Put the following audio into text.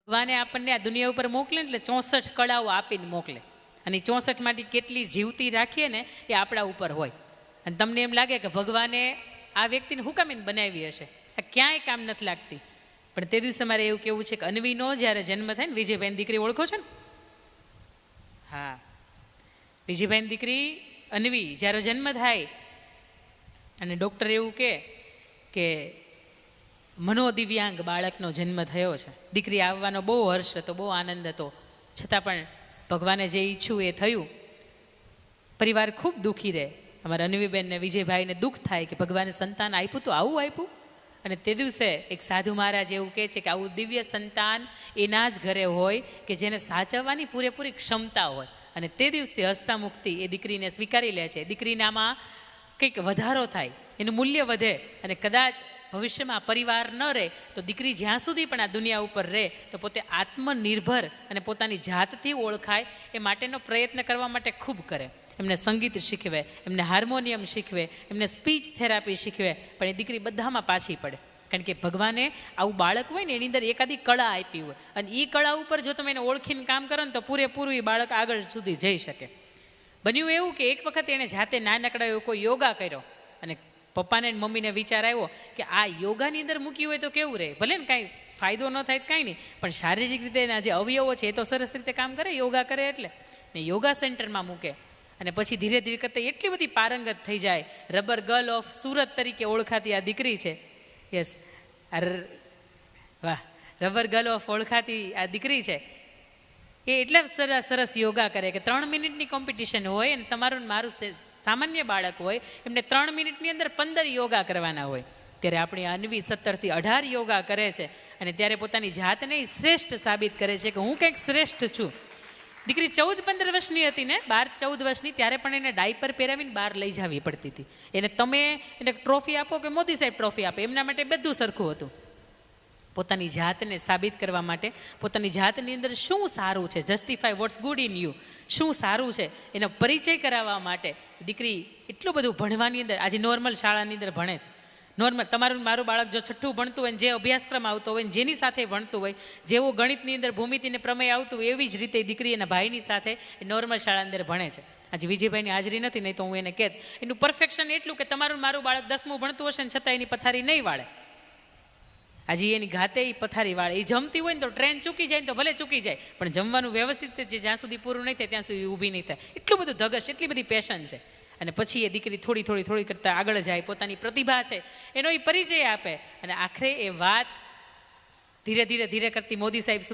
ભગવાને આપણને આ દુનિયા ઉપર મોકલે એટલે 64 કળાઓ આપીને મોકલે, અને 64 માંથી કેટલી જીવતી રાખીએ ને એ આપણા ઉપર હોય. અને તમને એમ લાગે કે ભગવાને આ વ્યક્તિને હું કામ એને બનાવી હશે, આ ક્યાંય કામ નથી લાગતી. પણ તે દિવસે મારે એવું કેવું છે કે અન્વીનો જ્યારે જન્મ થાય ને, વિજયભાઈની દીકરી ઓળખો છો ને? હા, વિજયભાઈની દીકરી અન્વી જ્યારે જન્મ થાય અને ડૉક્ટર એવું કે મનોદિવ્યાંગ બાળકનો જન્મ થયો છે. દીકરી આવવાનો બહુ હર્ષ હતો, બહુ આનંદ હતો, છતાં પણ ભગવાને જે ઈચ્છું એ થયું. પરિવાર ખૂબ દુઃખી રહે. અમારા અન્વીબેનને વિજયભાઈને દુઃખ થાય કે ભગવાને સંતાન આપ્યું તો આવું આપ્યું. અને તે દિવસે એક સાધુ મહારાજ એવું કહે છે કે આવું દિવ્ય સંતાન એના જ ઘરે હોય કે જેને સાચવવાની પૂરેપૂરી ક્ષમતા હોય. અને તે દિવસથી હસતા મુક્તિ એ દીકરીને સ્વીકારી લે છે. દીકરીનામાં કંઈક વધારો થાય, એનું મૂલ્ય વધે, અને કદાચ ભવિષ્યમાં પરિવાર ન રહે તો દીકરી જ્યાં સુધી પણ આ દુનિયા ઉપર રહે તો પોતે આત્મનિર્ભર અને પોતાની જાતથી ઓળખાય એ માટેનો પ્રયત્ન કરવા માટે ખૂબ કરે. એમને સંગીત શીખવે, એમને હાર્મોનિયમ શીખવે, એમને સ્પીચ થેરાપી શીખવે, પણ એ દીકરી બધામાં પાછી પડે. કારણ કે ભગવાને આવું બાળક હોય ને એની અંદર એકાદી કળા આપી હોય, અને એ કળા ઉપર જો તમે એને ઓળખીને કામ કરો ને તો પૂરેપૂરું એ બાળક આગળ સુધી જઈ શકે. બન્યું એવું કે એક વખત એણે જાતે નાનકડા એવો કોઈ યોગા કર્યો, અને પપ્પાને મમ્મીને વિચાર આવ્યો કે આ યોગાની અંદર મૂકી હોય તો કેવું રહે. ભલે ને કાંઈ ફાયદો ન થાય કાંઈ નહીં, પણ શારીરિક રીતે એના જે અવયવો છે એ તો સરસ રીતે કામ કરે, યોગા કરે એટલે. ને યોગા સેન્ટરમાં મૂકે, અને પછી ધીરે ધીરે કરતાં એટલી બધી પારંગત થઈ જાય. રબર ગર્લ ઓફ સુરત તરીકે ઓળખાતી આ દીકરી છે. યસ, વાહ, રબર ગર્લ ઓફ ઓળખાતી આ દીકરી છે. એ એટલા સરસ યોગા કરે કે 3 મિનિટની કોમ્પિટિશન હોય, અને તમારું મારું સામાન્ય બાળક હોય એમને 3 મિનિટની અંદર 15 યોગા કરવાના હોય. ત્યારે આપણી અન્વી 17 થી 18 યોગા કરે છે, અને ત્યારે પોતાની જાતને શ્રેષ્ઠ સાબિત કરે છે કે હું કંઈક શ્રેષ્ઠ છું. દીકરી 14-15 વર્ષની હતી ને, 12-14 વર્ષની, ત્યારે પણ એને ડાયપર પહેરાવીને બહાર લઈ જવી પડતી હતી. એને તમે એને ટ્રોફી આપો કે મોદી સાહેબ ટ્રોફી આપે, એમના માટે બધું સરખું હતું. પોતાની જાતને સાબિત કરવા માટે, પોતાની જાતની અંદર શું સારું છે, justify what's good in you, શું સારું છે એનો પરિચય કરાવવા માટે દીકરી એટલું બધું ભણવાની અંદર, આજે નોર્મલ શાળાની અંદર ભણે છે. નોર્મલ તમારું મારું બાળક જો 6ઠ્ઠું ભણતું હોય, જે અભ્યાસક્રમ આવતો હોય, જેની સાથે ભણતું હોય, જેવો ગણિતની અંદર ભૂમિતિને પ્રમેય આવતું હોય, એવી જ રીતે દીકરી એના ભાઈની સાથે એ નોર્મલ શાળાની અંદર ભણે છે. આજે વિજયભાઈની હાજરી નથી, નહીં તો હું એને કહેત એનું પરફેક્શન એટલું કે તમારું મારું બાળક 10મું ભણતું હશે ને છતાં એની પથારી નહીં વાળે. આજે એની ઘાતે એ પથારી વાળે. એ જમતી હોય ને તો ટ્રેન ચૂકી જાય ને તો ભલે ચૂકી જાય, પણ જમવાનું વ્યવસ્થિત જ્યાં સુધી પૂરું નહીં થાય ત્યાં સુધી ઊભી નહીં થાય. એટલું બધું ધગશ, એટલી બધી પેશન છે. અને પછી એ દીકરી થોડી કરતાં આગળ જાય, પોતાની પ્રતિભા છે એનો એ પરિચય આપે, અને આખરે એ વાત ધીરે ધીરે કરતી મોદી સાહેબ